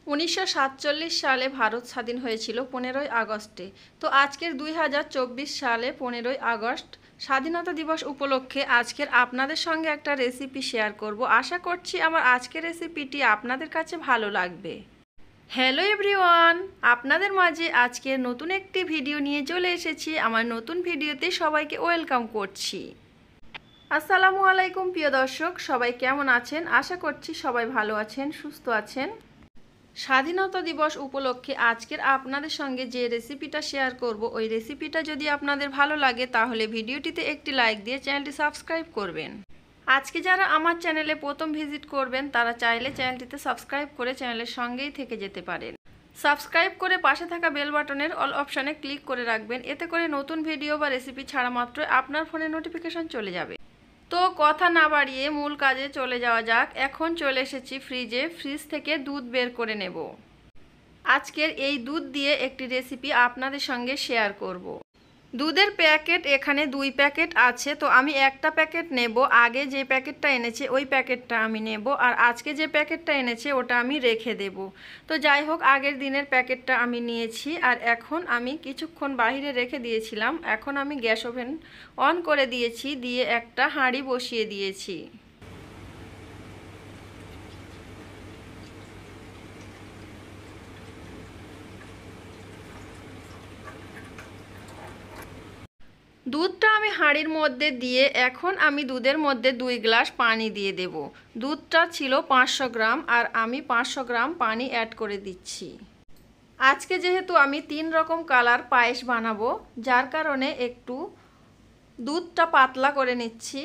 1947 সালে ভারত স্বাধীন হয়েছিল 15ই আগস্টে। তো আজকের 2024 সালে 15ই আগস্ট স্বাধীনতা দিবস উপলক্ষে আজকের আপনাদের সঙ্গে একটা রেসিপি শেয়ার করব। আশা করছি আমার আজকের রেসিপিটি আপনাদের কাছে ভালো লাগবে। হ্যালো এভরিওয়ান, আপনাদের মাঝে আজকের নতুন একটি ভিডিও নিয়ে চলে এসেছি। আমার নতুন ভিডিওতে সবাইকে ওয়েলকাম করছি। আসসালামু আলাইকুম প্রিয় দর্শক, সবাই কেমন আছেন? আশা করছি সবাই ভালো আছেন, সুস্থ আছেন। স্বাধীনতা দিবস উপলক্ষে আজকের আপনাদের সঙ্গে যে রেসিপিটা শেয়ার করব, ওই রেসিপিটা যদি আপনাদের ভালো লাগে তাহলে ভিডিওটিতে একটি লাইক দিয়ে চ্যানেলটি সাবস্ক্রাইব করবেন। আজকে যারা আমার চ্যানেলে প্রথম ভিজিট করবেন তারা চাইলে চ্যানেলটিতে সাবস্ক্রাইব করে চ্যানেলের সঙ্গেই থেকে যেতে পারেন। সাবস্ক্রাইব করে পাশে থাকা বেল বাটনের অল অপশানে ক্লিক করে রাখবেন, এতে করে নতুন ভিডিও বা রেসিপি ছাড়া মাত্র আপনার ফোনে নোটিফিকেশন চলে যাবে। তো কথা না বাড়িয়ে মূল কাজে চলে যাওয়া যাক। এখন চলে এসেছি ফ্রিজে, ফ্রিজ থেকে দুধ বের করে নেব। আজকের এই দুধ দিয়ে একটি রেসিপি আপনাদের সঙ্গে শেয়ার করব। দুধের প্যাকেট এখানে 2 প্যাকেট আছে, তো আমি একটা প্যাকেট নেব। আগে যে প্যাকেটটা এনেছে ওই প্যাকেটটা আমি নেব, আর আজকে যে প্যাকেটটা এনেছে ওটা আমি রেখে দেব। তো যাই হোক, আগের দিনের প্যাকেটটা আমি নিয়েছি, আর এখন আমি কিছুক্ষণ বাইরে রেখে দিয়েছিলাম। এখন আমি গ্যাস ওভেন অন করে দিয়েছি, দিয়ে একটা হাঁড়ি বসিয়ে দিয়েছি। দুধটা আমি হাঁড়ির মধ্যে দিয়ে এখন আমি দুধের মধ্যে 2 গ্লাস পানি দিয়ে দেব। দুধটা ছিল 500 গ্রাম, আর আমি 500 গ্রাম পানি অ্যাড করে দিচ্ছি। আজকে যেহেতু আমি 3 রকম কালার পায়েস বানাবো, যার কারণে একটু দুধটা পাতলা করে নিচ্ছি।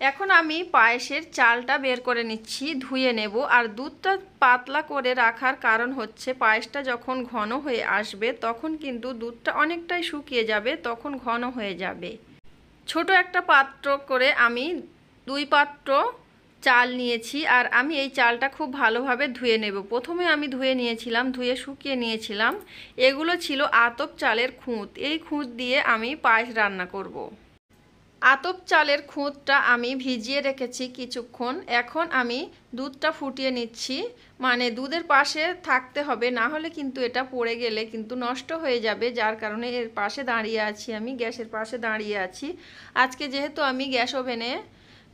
এখন আমি পায়েসের চালটা বের করে নিচ্ছি, ধুয়ে নেব। আর দুধটা পাতলা করে রাখার কারণ হচ্ছে পায়েসটা যখন ঘন হয়ে আসবে তখন কিন্তু দুধটা অনেকটাই শুকিয়ে যাবে, তখন ঘন হয়ে যাবে। ছোট একটা পাত্র করে আমি 2 পাত্র চাল নিয়েছি, আর আমি এই চালটা খুব ভালোভাবে ধুয়ে নেব। প্রথমে আমি ধুয়ে নিয়েছিলাম, ধুয়ে শুকিয়ে নিয়েছিলাম। এগুলো ছিল আতপ চালের খুঁত। এই খুঁত দিয়ে আমি পায়েস রান্না করব। আতপ চালের খুঁতটা আমি ভিজিয়ে রেখেছি কিছুক্ষণ। এখন আমি দুধটা ফুটিয়ে নিচ্ছি, মানে দুধের পাশে থাকতে হবে, না হলে কিন্তু এটা পড়ে গেলে কিন্তু নষ্ট হয়ে যাবে। যার কারণে এর পাশে দাঁড়িয়ে আছি, আমি গ্যাসের পাশে দাঁড়িয়ে আছি। আজকে যেহেতু আমি গ্যাস ওভেনে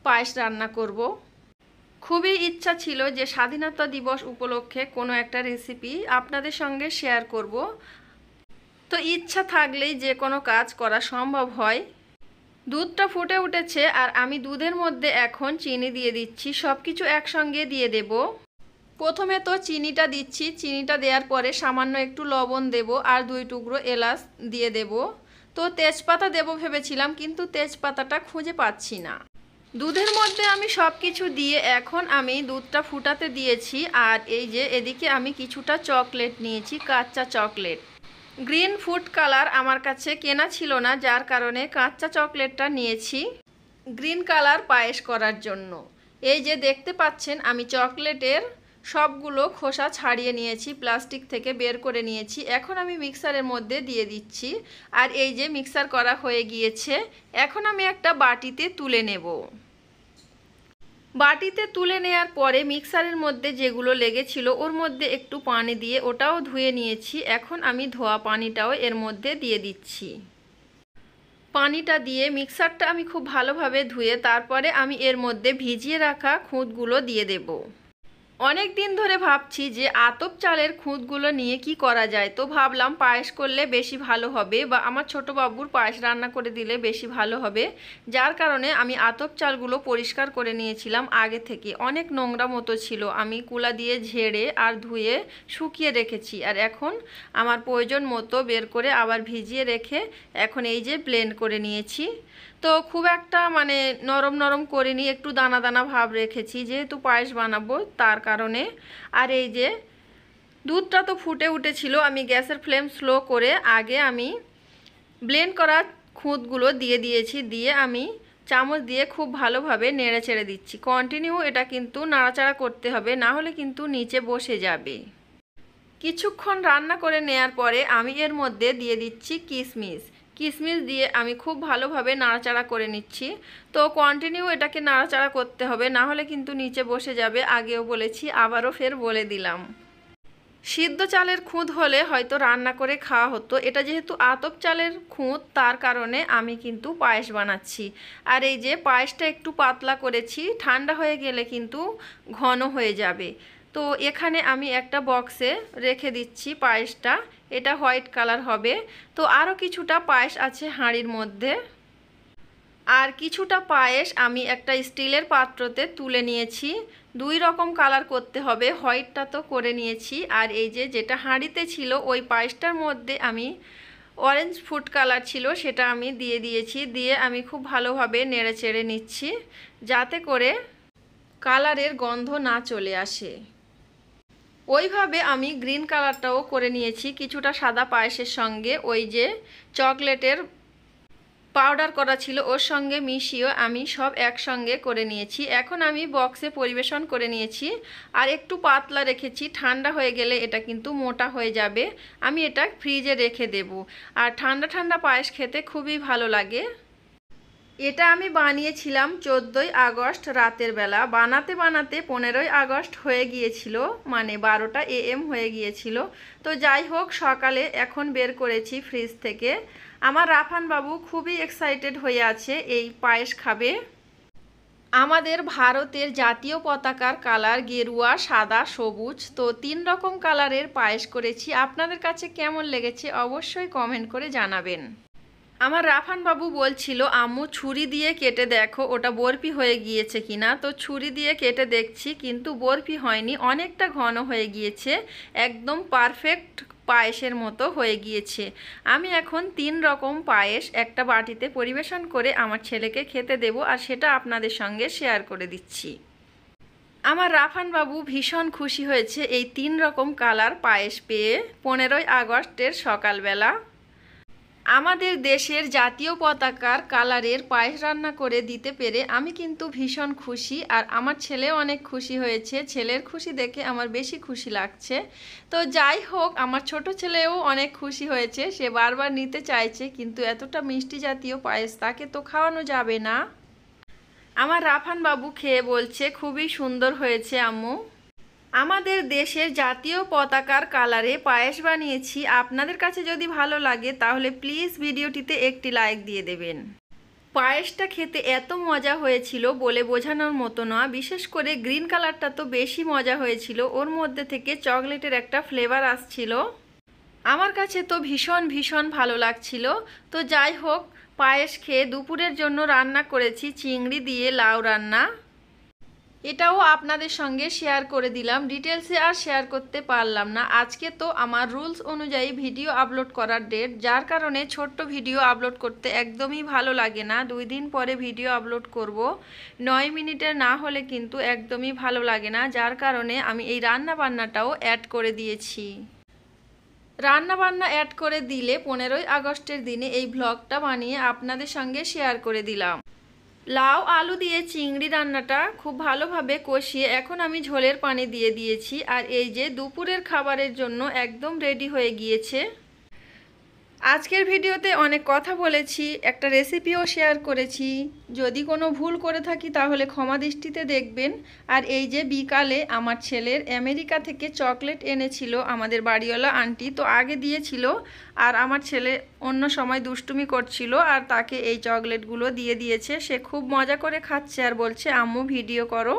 পায়েস রান্না করব, খুবই ইচ্ছা ছিল যে স্বাধীনতা দিবস উপলক্ষে কোনো একটা রেসিপি আপনাদের সঙ্গে শেয়ার করব। তো ইচ্ছা থাকলেই যে কোনো কাজ করা সম্ভব হয়। দুধটা ফুটে উঠেছে, আর আমি দুধের মধ্যে এখন চিনি দিয়ে দিচ্ছি। সব কিছু একসঙ্গে দিয়ে দেব। প্রথমে তো চিনিটা দিচ্ছি, চিনিটা দেওয়ার পরে সামান্য একটু লবণ দেব, আর 2 টুকরো এলাচ দিয়ে দেব। তো তেজপাতা দেব ভেবেছিলাম, কিন্তু তেজপাতাটা খুঁজে পাচ্ছি না। দুধের মধ্যে আমি সব কিছু দিয়ে এখন আমি দুধটা ফুটাতে দিয়েছি। আর এই যে এদিকে আমি কিছুটা চকলেট নিয়েছি, কাঁচা চকলেট। গ্রিন ফুড কালার আমার কাছে কেনা ছিল না, যার কারণে কাঁচা চকলেটটা নিয়েছি গ্রিন কালার পায়েস করার জন্য। এই যে দেখতে পাচ্ছেন আমি চকলেটের সবগুলো খোসা ছাড়িয়ে নিয়েছি, প্লাস্টিক থেকে বের করে নিয়েছি। এখন আমি মিক্সারের মধ্যে দিয়ে দিচ্ছি, আর এই যে মিক্সার করা হয়ে গিয়েছে। এখন আমি একটা বাটিতে তুলে নেব। বাটিতে তুলে নেওয়ার পরে মিক্সারের মধ্যে যেগুলো লেগেছিল ওর মধ্যে একটু পানি দিয়ে ওটাও ধুয়ে নিয়েছি। এখন আমি ধোয়া পানিটাও এর মধ্যে দিয়ে দিচ্ছি। পানিটা দিয়ে মিক্সারটা আমি খুব ভালোভাবে ধুয়ে তারপরে আমি এর মধ্যে ভিজিয়ে রাখা খুঁতগুলো দিয়ে দেব। অনেক দিন ধরে ভাবছি যে আতপ চালের খুঁতগুলো নিয়ে কি করা যায়। তো ভাবলাম পায়েস করলে বেশি ভালো হবে, বা আমার ছোট বাবুর পায়েস রান্না করে দিলে বেশি ভালো হবে। যার কারণে আমি আতপ চালগুলো পরিষ্কার করে নিয়েছিলাম আগে থেকে। অনেক নোংরা মতো ছিল, আমি কুলা দিয়ে ঝেড়ে আর ধুয়ে শুকিয়ে রেখেছি। আর এখন আমার প্রয়োজন মতো বের করে আবার ভিজিয়ে রেখে এখন এই যে ব্লেন্ড করে নিয়েছি। তো খুব একটা মানে নরম নরম করিনি, একটু দানা দানা ভাব রেখেছি যেহেতু পায়েস বানাবো তার কারণে। আর এই যে দুধটা তো ফুটে উঠেছিল, আমি গ্যাসের ফ্লেম স্লো করে আগে আমি ব্লেন্ড করা খুঁতগুলো দিয়ে দিয়েছি। দিয়ে আমি চামচ দিয়ে খুব ভালোভাবে নেড়ে চেড়ে দিচ্ছি। কন্টিনিউ এটা কিন্তু নাড়াচাড়া করতে হবে, না হলে কিন্তু নিচে বসে যাবে। কিছুক্ষণ রান্না করে নেয়ার পরে আমি এর মধ্যে দিয়ে দিচ্ছি কিশমিশ। কিশমিশ দিয়ে আমি খুব ভালোভাবে নাড়াচাড়া করে নিচ্ছি। তো কন্টিনিউ এটাকে নাড়াচাড়া করতে হবে, না হলে কিন্তু নিচে বসে যাবে। আগেও বলেছি, আবারও ফের বলে দিলাম। সিদ্ধ চালের খুদ হলে হয়তো রান্না করে খাওয়া হতো, এটা যেহেতু আতপ চালের খুদ তার কারণে আমি কিন্তু পায়েস বানাচ্ছি। আর এই যে পায়েসটা একটু পাতলা করেছি, ঠান্ডা হয়ে গেলে কিন্তু ঘন হয়ে যাবে। তো এখানে আমি একটা বক্সে রেখে দিচ্ছি পায়েসটা, এটা হোয়াইট কালার হবে। তো আরও কিছুটা পায়েস আছে হাঁড়ির মধ্যে, আর কিছুটা পায়েস আমি একটা স্টিলের পাত্রতে তুলে নিয়েছি। দুই রকম কালার করতে হবে, হোয়াইটটা তো করে নিয়েছি, আর এই যে যেটা হাঁড়িতে ছিল ওই পায়েসটার মধ্যে আমি অরেঞ্জ ফুড কালার ছিল সেটা আমি দিয়ে দিয়েছি। দিয়ে আমি খুব ভালোভাবে নেড়ে চেড়ে নিচ্ছি যাতে করে কালারের গন্ধ না চলে আসে। ওইভাবে আমি গ্রিন কালারটাও করে নিয়েছি কিছুটা সাদা পায়েসের সঙ্গে, ওই যে চকলেটের পাউডার করা ছিল ওর সঙ্গে মিশিয়ে আমি সব একসঙ্গে করে নিয়েছি। এখন আমি বক্সে পরিবেশন করে নিয়েছি, আর একটু পাতলা রেখেছি, ঠান্ডা হয়ে গেলে এটা কিন্তু মোটা হয়ে যাবে। আমি এটা ফ্রিজে রেখে দেব। আর ঠান্ডা ঠান্ডা পায়েস খেতে খুবই ভালো লাগে। এটা আমি বানিয়েছিলাম 14ই আগস্ট রাতের বেলা। বানাতে বানাতে 15ই আগস্ট হয়ে গিয়েছিল, মানে 12টা AM হয়ে গিয়েছিল। তো যাই হোক, সকালে এখন বের করেছি ফ্রিজ থেকে। আমার রাফান বাবু খুবই এক্সাইটেড হয়ে আছে এই পায়েস খাবে। আমাদের ভারতের জাতীয় পতাকার কালার গেরুয়া, সাদা, সবুজ, তো 3 রকম কালারের পায়েস করেছি। আপনাদের কাছে কেমন লেগেছে অবশ্যই কমেন্ট করে জানাবেন। আমার রাফান বাবু বলছিল আম্মু ছুরি দিয়ে কেটে দেখো ওটা বরফি হয়ে গিয়েছে কিনা। তো ছুরি দিয়ে কেটে দেখছি, কিন্তু বরফি হয়নি, অনেকটা ঘন হয়ে গিয়েছে, একদম পারফেক্ট পায়েসের মতো হয়ে গিয়েছে। আমি এখন 3 রকম পায়েস একটা বাটিতে পরিবেশন করে আমার ছেলেকে খেতে দেব, আর সেটা আপনাদের সঙ্গে শেয়ার করে দিচ্ছি। আমার রাফান বাবু ভীষণ খুশি হয়েছে এই 3 রকম কালার পায়েস পেয়ে 15ই আগস্টের সকালবেলা। আমাদের দেশের জাতীয় পতাকার কালারের পায়েস রান্না করে দিতে পেরে আমি কিন্তু ভীষণ খুশি, আর আমার ছেলেও অনেক খুশি হয়েছে। ছেলের খুশি দেখে আমার বেশি খুশি লাগছে। তো যাই হোক, আমার ছোট ছেলেও অনেক খুশি হয়েছে, সে বারবার নিতে চাইছে, কিন্তু এতটা মিষ্টি জাতীয় পায়েস তাকে তো খাওয়ানো যাবে না। আমার রাফান বাবু খেয়ে বলছে খুবই সুন্দর হয়েছে আম্মু। আমাদের দেশের জাতীয় পতাকার কালারে পায়েস বানিয়েছি। আপনাদের কাছে যদি ভালো লাগে তাহলে প্লিজ ভিডিওটিতে একটি লাইক দিয়ে দেবেন। পায়েসটা খেতে এত মজা হয়েছিল বলে বোঝানোর মতো না, বিশেষ করে গ্রিন কালারটা তো বেশি মজা হয়েছিল, ওর মধ্যে থেকে চকলেটের একটা ফ্লেভার আসছিল। আমার কাছে তো ভীষণ ভীষণ ভালো লাগছিল। তো যাই হোক, পায়েস খেয়ে দুপুরের জন্য রান্না করেছি চিংড়ি দিয়ে লাউ রান্না। এটাও আপনাদের সঙ্গে শেয়ার করে দিলাম, ডিটেলসে আর শেয়ার করতে পারলাম না। আজকে তো আমার রুলস অনুযায়ী ভিডিও আপলোড করার ডেট, যার কারণে ছোট্ট ভিডিও আপলোড করতে একদমই ভালো লাগে না। 2 দিন পরে ভিডিও আপলোড করব, 9 মিনিটের না হলে কিন্তু একদমই ভালো লাগে না, যার কারণে আমি এই রান্না বান্নাটাও অ্যাড করে দিয়েছি। রান্না বান্না অ্যাড করে দিলে 15ই আগস্টের দিনে এই ভ্লগটা বানিয়ে আপনাদের সঙ্গে শেয়ার করে দিলাম। লাউ আলু দিয়ে চিংড়ি রান্নাটা খুব ভালোভাবে কষিয়ে এখন আমি ঝোলের পানি দিয়ে দিয়েছি, আর এই যে দুপুরের খাবারের জন্য একদম রেডি হয়ে গিয়েছে। আজকের ভিডিওতে অনেক কথা বলেছি, একটা রেসিপিও শেয়ার করেছি। যদি কোনো ভুল করে থাকি তাহলে ক্ষমা দৃষ্টিতে দেখবেন। আর এই যে বিকালে আমার ছেলের আমেরিকা থেকে চকলেট এনেছিল আমাদের বাড়িওয়ালা আন্টি, তো আগে দিয়েছিল, আর আমার ছেলে অন্য সময় দুষ্টুমি করছিল আর তাকে এই চকলেটগুলো দিয়ে দিয়েছে। সে খুব মজা করে খাচ্ছে আর বলছে আম্মু ভিডিও করো।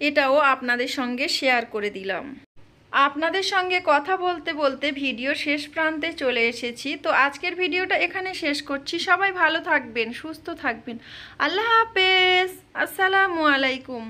এটাও আপনাদের সঙ্গে শেয়ার করে দিলাম। আপনাদের সঙ্গে কথা বলতে বলতে ভিডিও শেষ প্রান্তে চলে এসেছি। তো আজকের ভিডিওটা এখানে শেষ করছি। সবাই ভালো থাকবেন, সুস্থ থাকবেন। আল্লাহ হাফেজ, আসসালামু আলাইকুম।